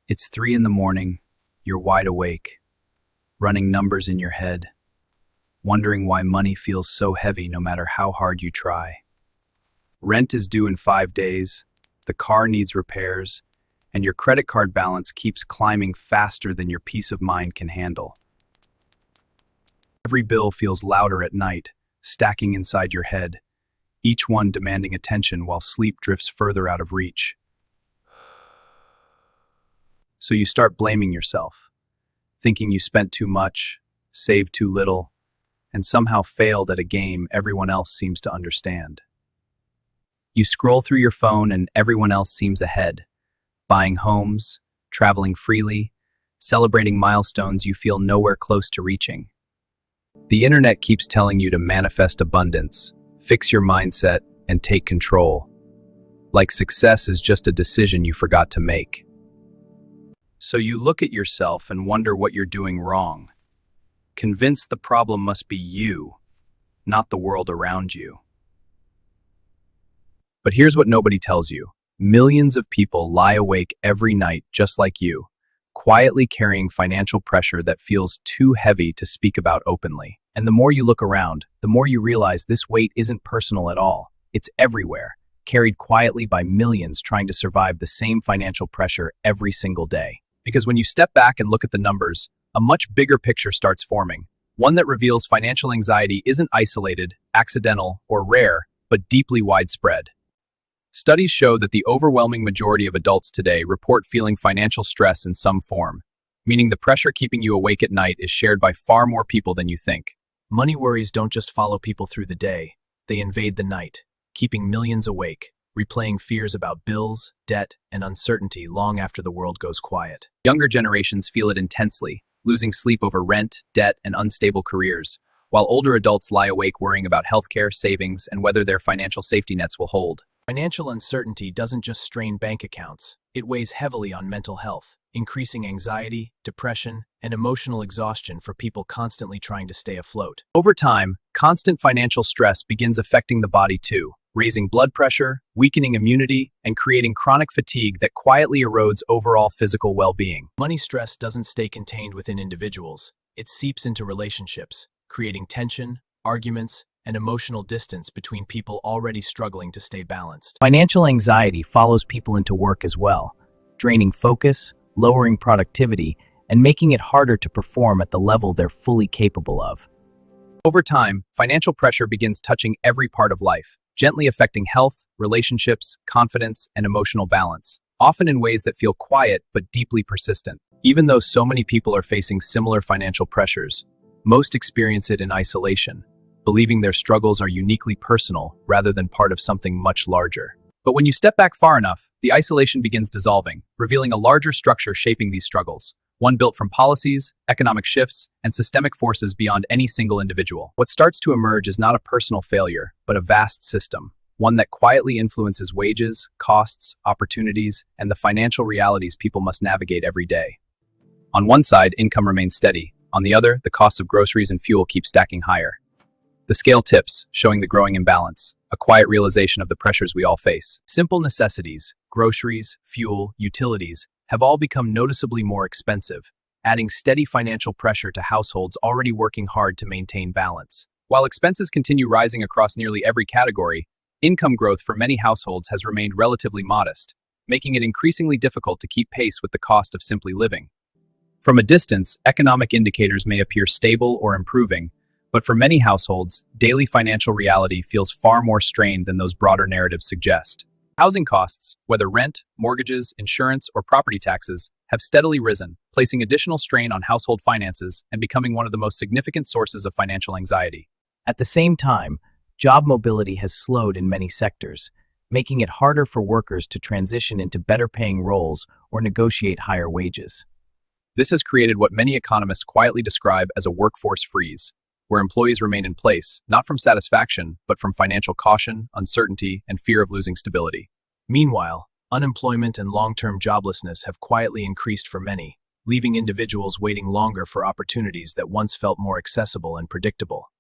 It's 3 in the morning, you're wide awake, running numbers in your head, wondering why money feels so heavy no matter how hard you try. Rent is due in 5 days, the car needs repairs, and your credit card balance keeps climbing faster than your peace of mind can handle. Every bill feels louder at night, stacking inside your head, each one demanding attention while sleep drifts further out of reach. So you start blaming yourself, thinking you spent too much, saved too little, and somehow failed at a game everyone else seems to understand. You scroll through your phone and everyone else seems ahead, buying homes, traveling freely, celebrating milestones you feel nowhere close to reaching. The internet keeps telling you to manifest abundance, fix your mindset, and take control, like success is just a decision you forgot to make. So you look at yourself and wonder what you're doing wrong, convinced the problem must be you, not the world around you. But here's what nobody tells you. Millions of people lie awake every night just like you, quietly carrying financial pressure that feels too heavy to speak about openly. And the more you look around, the more you realize this weight isn't personal at all. It's everywhere, carried quietly by millions trying to survive the same financial pressure every single day. Because when you step back and look at the numbers, a much bigger picture starts forming, one that reveals financial anxiety isn't isolated, accidental, or rare, but deeply widespread. Studies show that the overwhelming majority of adults today report feeling financial stress in some form, meaning the pressure keeping you awake at night is shared by far more people than you think. Money worries don't just follow people through the day, they invade the night, keeping millions awake, replaying fears about bills, debt, and uncertainty long after the world goes quiet. Younger generations feel it intensely, losing sleep over rent, debt, and unstable careers, while older adults lie awake worrying about healthcare, savings, and whether their financial safety nets will hold. Financial uncertainty doesn't just strain bank accounts, it weighs heavily on mental health, increasing anxiety, depression, and emotional exhaustion for people constantly trying to stay afloat. Over time, constant financial stress begins affecting the body too, raising blood pressure, weakening immunity, and creating chronic fatigue that quietly erodes overall physical well-being. Money stress doesn't stay contained within individuals, it seeps into relationships, creating tension, arguments, and emotional distance between people already struggling to stay balanced. Financial anxiety follows people into work as well, draining focus, lowering productivity, and making it harder to perform at the level they're fully capable of. Over time, financial pressure begins touching every part of life, gently affecting health, relationships, confidence, and emotional balance, often in ways that feel quiet but deeply persistent. Even though so many people are facing similar financial pressures, most experience it in isolation, believing their struggles are uniquely personal rather than part of something much larger. But when you step back far enough, the isolation begins dissolving, revealing a larger structure shaping these struggles, one built from policies, economic shifts, and systemic forces beyond any single individual. What starts to emerge is not a personal failure, but a vast system, one that quietly influences wages, costs, opportunities, and the financial realities people must navigate every day. On one side, income remains steady. On the other, the costs of groceries and fuel keep stacking higher. The scale tips, showing the growing imbalance, a quiet realization of the pressures we all face. Simple necessities, groceries, fuel, utilities, have all become noticeably more expensive, adding steady financial pressure to households already working hard to maintain balance. While expenses continue rising across nearly every category, income growth for many households has remained relatively modest, making it increasingly difficult to keep pace with the cost of simply living. From a distance, economic indicators may appear stable or improving, but for many households, daily financial reality feels far more strained than those broader narratives suggest. Housing costs, whether rent, mortgages, insurance, or property taxes, have steadily risen, placing additional strain on household finances and becoming one of the most significant sources of financial anxiety. At the same time, job mobility has slowed in many sectors, making it harder for workers to transition into better-paying roles or negotiate higher wages. This has created what many economists quietly describe as a workforce freeze, where employees remain in place, not from satisfaction, but from financial caution, uncertainty, and fear of losing stability. Meanwhile, unemployment and long-term joblessness have quietly increased for many, leaving individuals waiting longer for opportunities that once felt more accessible and predictable.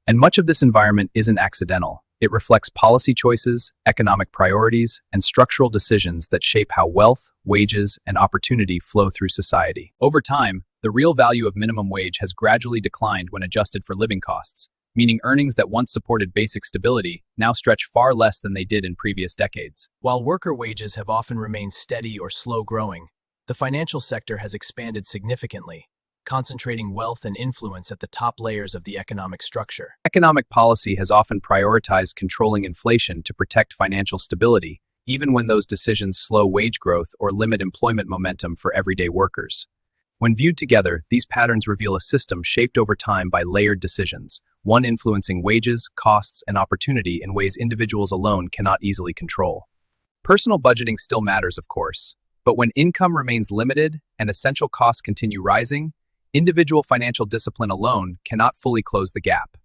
And much of this environment isn't accidental. It reflects policy choices, economic priorities, and structural decisions that shape how wealth, wages, and opportunity flow through society. Over time, the real value of minimum wage has gradually declined when adjusted for living costs, meaning earnings that once supported basic stability now stretch far less than they did in previous decades. While worker wages have often remained steady or slow growing, the financial sector has expanded significantly, concentrating wealth and influence at the top layers of the economic structure. Economic policy has often prioritized controlling inflation to protect financial stability, even when those decisions slow wage growth or limit employment momentum for everyday workers. When viewed together, these patterns reveal a system shaped over time by layered decisions, one influencing wages, costs, and opportunity in ways individuals alone cannot easily control. Personal budgeting still matters, of course, but when income remains limited and essential costs continue rising, individual financial discipline alone cannot fully close the gap.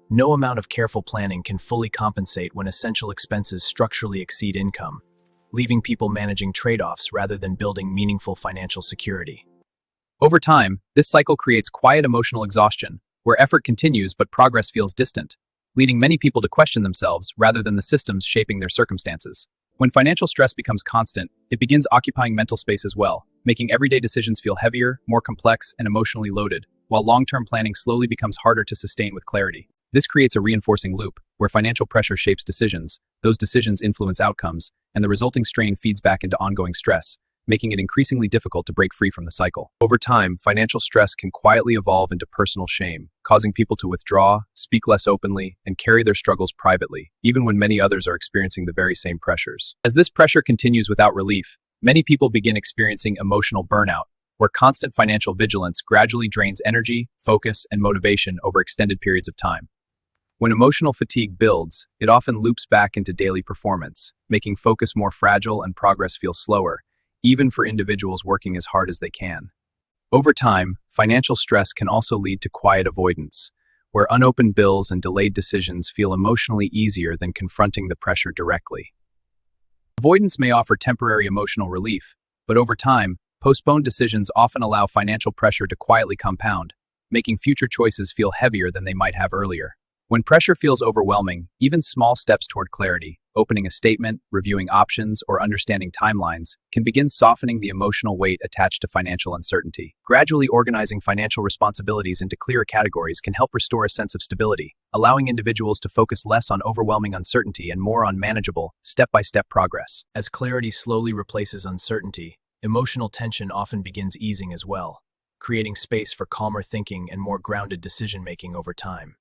No amount of careful planning can fully compensate when essential expenses structurally exceed income, leaving people managing trade-offs rather than building meaningful financial security. Over time, this cycle creates quiet emotional exhaustion, where effort continues but progress feels distant, leading many people to question themselves rather than the systems shaping their circumstances. When financial stress becomes constant, it begins occupying mental space as well, making everyday decisions feel heavier, more complex, and emotionally loaded, while long-term planning slowly becomes harder to sustain with clarity. This creates a reinforcing loop, where financial pressure shapes decisions, those decisions influence outcomes, and the resulting strain feeds back into ongoing stress, making it increasingly difficult to break free from the cycle. Over time, financial stress can quietly evolve into personal shame, causing people to withdraw, speak less openly, and carry their struggles privately, even when many others are experiencing the very same pressures. As this pressure continues without relief, many people begin experiencing emotional burnout, where constant financial vigilance gradually drains energy, focus, and motivation over extended periods of time. When emotional fatigue builds, it often loops back into daily performance, making focus more fragile and progress feel slower, even for individuals working as hard as they can. Over time, financial stress can also lead to quiet avoidance, where unopened bills and delayed decisions feel emotionally easier than confronting the pressure directly. Avoidance may offer temporary emotional relief, but over time, postponed decisions often allow financial pressure to quietly compound, making future choices feel heavier than they might have earlier. When pressure feels overwhelming, even small steps toward clarity, opening a statement, reviewing options, or understanding timelines, can begin softening the emotional weight attached to financial uncertainty. Gradually organizing financial responsibilities into clearer categories can help restore a sense of stability, allowing individuals to focus less on overwhelming uncertainty and more on manageable, step-by-step progress. As clarity slowly replaces uncertainty, emotional tension often begins easing as well, creating space for calmer thinking and more grounded decision-making over time.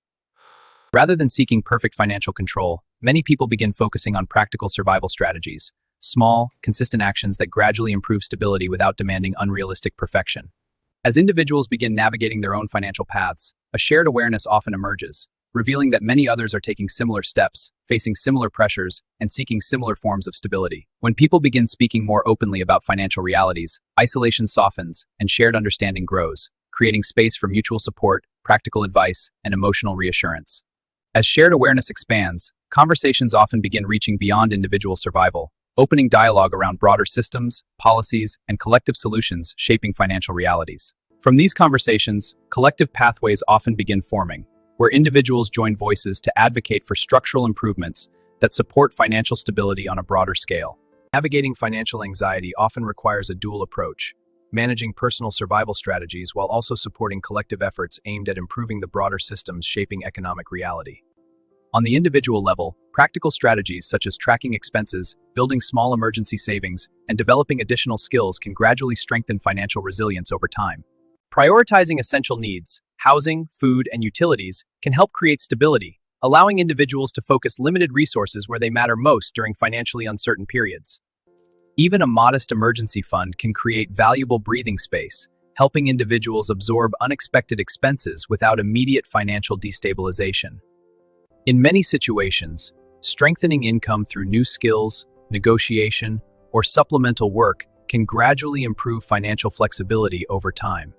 Rather than seeking perfect financial control, many people begin focusing on practical survival strategies, small, consistent actions that gradually improve stability without demanding unrealistic perfection. As individuals begin navigating their own financial paths, a shared awareness often emerges, revealing that many others are taking similar steps, facing similar pressures, and seeking similar forms of stability. When people begin speaking more openly about financial realities, isolation softens and shared understanding grows, creating space for mutual support, practical advice, and emotional reassurance. As shared awareness expands, conversations often begin reaching beyond individual survival, opening dialogue around broader systems, policies, and collective solutions shaping financial realities. From these conversations, collective pathways often begin forming, where individuals join voices to advocate for structural improvements that support financial stability on a broader scale. Navigating financial anxiety often requires a dual approach, managing personal survival strategies while also supporting collective efforts aimed at improving the broader systems shaping economic reality. On the individual level, practical strategies such as tracking expenses, building small emergency savings, and developing additional skills can gradually strengthen financial resilience over time. Prioritizing essential needs, housing, food, and utilities can help create stability, allowing individuals to focus limited resources where they matter most during financially uncertain periods. Even a modest emergency fund can create valuable breathing space, helping individuals absorb unexpected expenses without immediate financial destabilization. In many situations, strengthening income through new skills, negotiation, or supplemental work can gradually improve financial flexibility over time.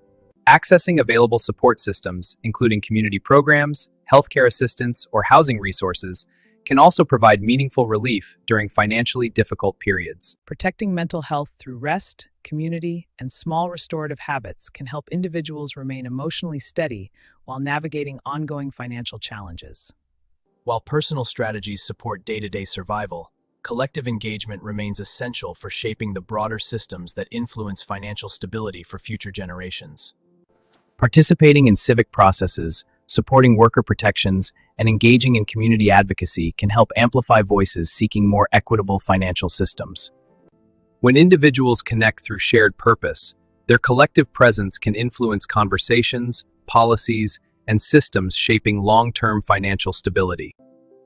Accessing available support systems, including community programs, healthcare assistance, or housing resources, can also provide meaningful relief during financially difficult periods. Protecting mental health through rest, community, and small restorative habits can help individuals remain emotionally steady while navigating ongoing financial challenges. While personal strategies support day-to-day survival, collective engagement remains essential for shaping the broader systems that influence financial stability for future generations. Participating in civic processes, supporting worker protections, and engaging in community advocacy can help amplify voices seeking more equitable financial systems. When individuals connect through shared purpose, their collective presence can influence conversations, policies, and systems shaping long-term financial stability.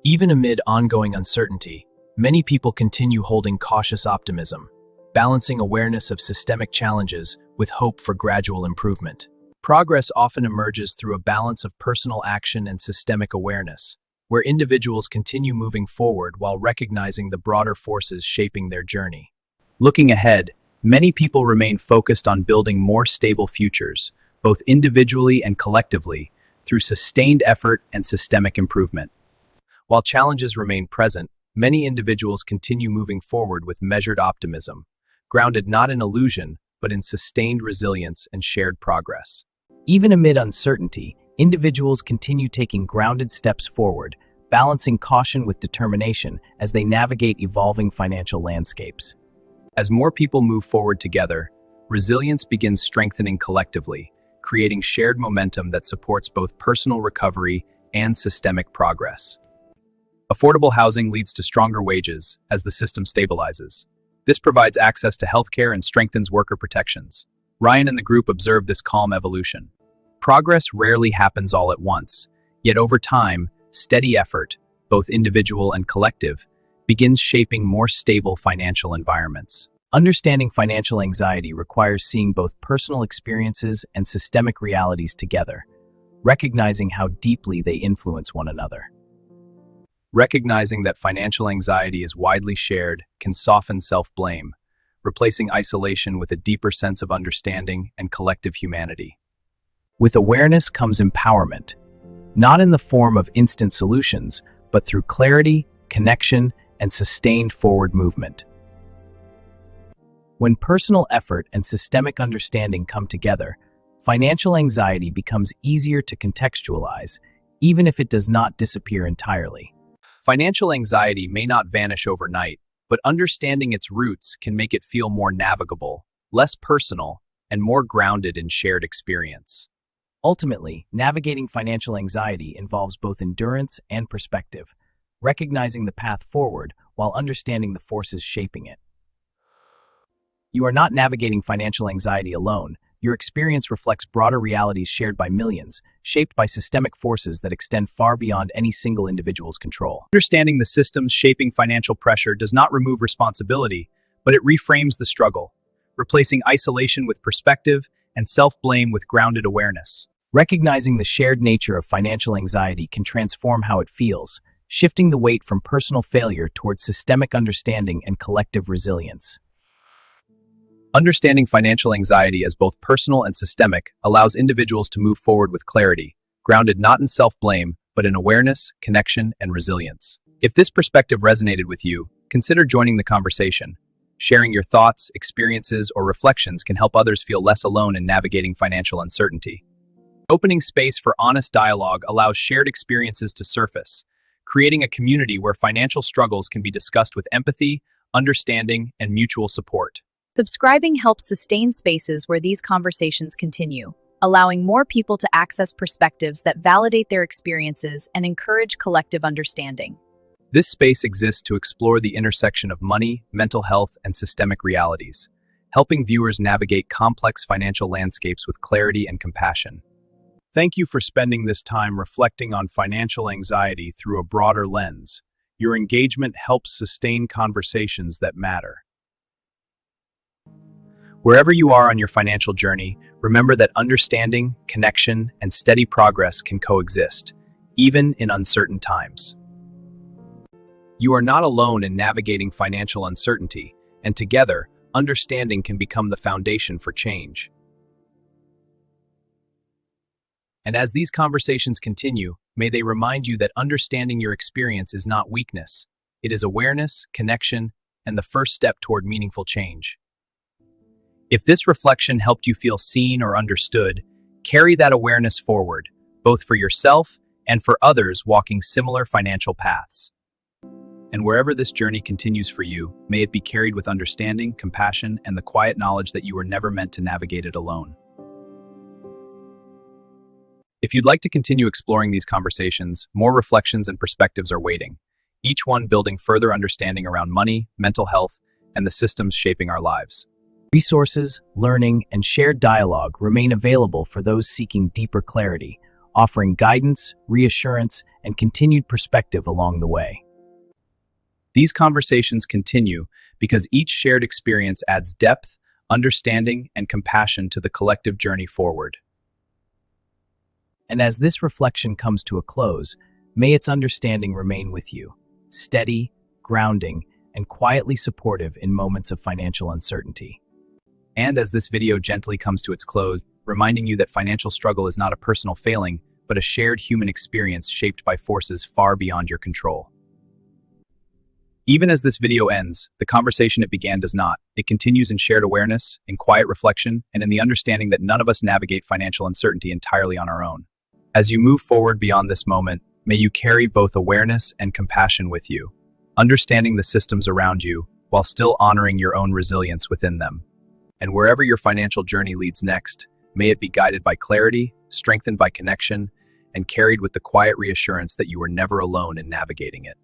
Even amid ongoing uncertainty, many people continue holding cautious optimism, balancing awareness of systemic challenges with hope for gradual improvement. Progress often emerges through a balance of personal action and systemic awareness, where individuals continue moving forward while recognizing the broader forces shaping their journey. Looking ahead, many people remain focused on building more stable futures, both individually and collectively, through sustained effort and systemic improvement. While challenges remain present, many individuals continue moving forward with measured optimism, grounded not in illusion, but in sustained resilience and shared progress. Even amid uncertainty, individuals continue taking grounded steps forward, balancing caution with determination as they navigate evolving financial landscapes. As more people move forward together, resilience begins strengthening collectively, creating shared momentum that supports both personal recovery and systemic progress. Affordable housing leads to stronger wages as the system stabilizes. This provides access to healthcare and strengthens worker protections. Ryan and the group observe this calm evolution. Progress rarely happens all at once, yet over time, steady effort, both individual and collective, begins shaping more stable financial environments. Understanding financial anxiety requires seeing both personal experiences and systemic realities together, recognizing how deeply they influence one another. Recognizing that financial anxiety is widely shared can soften self-blame, replacing isolation with a deeper sense of understanding and collective humanity. With awareness comes empowerment, not in the form of instant solutions, but through clarity, connection, and sustained forward movement. When personal effort and systemic understanding come together, financial anxiety becomes easier to contextualize, even if it does not disappear entirely. Financial anxiety may not vanish overnight, but understanding its roots can make it feel more navigable, less personal, and more grounded in shared experience. Ultimately, navigating financial anxiety involves both endurance and perspective, recognizing the path forward while understanding the forces shaping it. You are not navigating financial anxiety alone. Your experience reflects broader realities shared by millions, shaped by systemic forces that extend far beyond any single individual's control. Understanding the systems shaping financial pressure does not remove responsibility, but it reframes the struggle, replacing isolation with perspective and self-blame with grounded awareness. Recognizing the shared nature of financial anxiety can transform how it feels, shifting the weight from personal failure towards systemic understanding and collective resilience. Understanding financial anxiety as both personal and systemic allows individuals to move forward with clarity, grounded not in self-blame, but in awareness, connection, and resilience. If this perspective resonated with you, consider joining the conversation. Sharing your thoughts, experiences, or reflections can help others feel less alone in navigating financial uncertainty. Opening space for honest dialogue allows shared experiences to surface, creating a community where financial struggles can be discussed with empathy, understanding, and mutual support. Subscribing helps sustain spaces where these conversations continue, allowing more people to access perspectives that validate their experiences and encourage collective understanding. This space exists to explore the intersection of money, mental health, and systemic realities, helping viewers navigate complex financial landscapes with clarity and compassion. Thank you for spending this time reflecting on financial anxiety through a broader lens. Your engagement helps sustain conversations that matter. Wherever you are on your financial journey, remember that understanding, connection, and steady progress can coexist, even in uncertain times. You are not alone in navigating financial uncertainty, and together, understanding can become the foundation for change. And as these conversations continue, may they remind you that understanding your experience is not weakness. It is awareness, connection, and the first step toward meaningful change. If this reflection helped you feel seen or understood, carry that awareness forward, both for yourself and for others walking similar financial paths. And wherever this journey continues for you, may it be carried with understanding, compassion, and the quiet knowledge that you were never meant to navigate it alone. If you'd like to continue exploring these conversations, more reflections and perspectives are waiting, each one building further understanding around money, mental health, and the systems shaping our lives. Resources, learning, and shared dialogue remain available for those seeking deeper clarity, offering guidance, reassurance, and continued perspective along the way. These conversations continue because each shared experience adds depth, understanding, and compassion to the collective journey forward. And as this reflection comes to a close, may its understanding remain with you, steady, grounding, and quietly supportive in moments of financial uncertainty. And as this video gently comes to its close, reminding you that financial struggle is not a personal failing, but a shared human experience shaped by forces far beyond your control. Even as this video ends, the conversation it began does not. It continues in shared awareness, in quiet reflection, and in the understanding that none of us navigate financial uncertainty entirely on our own. As you move forward beyond this moment, may you carry both awareness and compassion with you, understanding the systems around you while still honoring your own resilience within them. And wherever your financial journey leads next, may it be guided by clarity, strengthened by connection, and carried with the quiet reassurance that you were never alone in navigating it.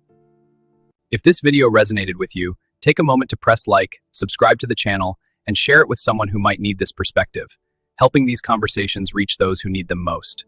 If this video resonated with you, take a moment to press like, subscribe to the channel, and share it with someone who might need this perspective, helping these conversations reach those who need them most.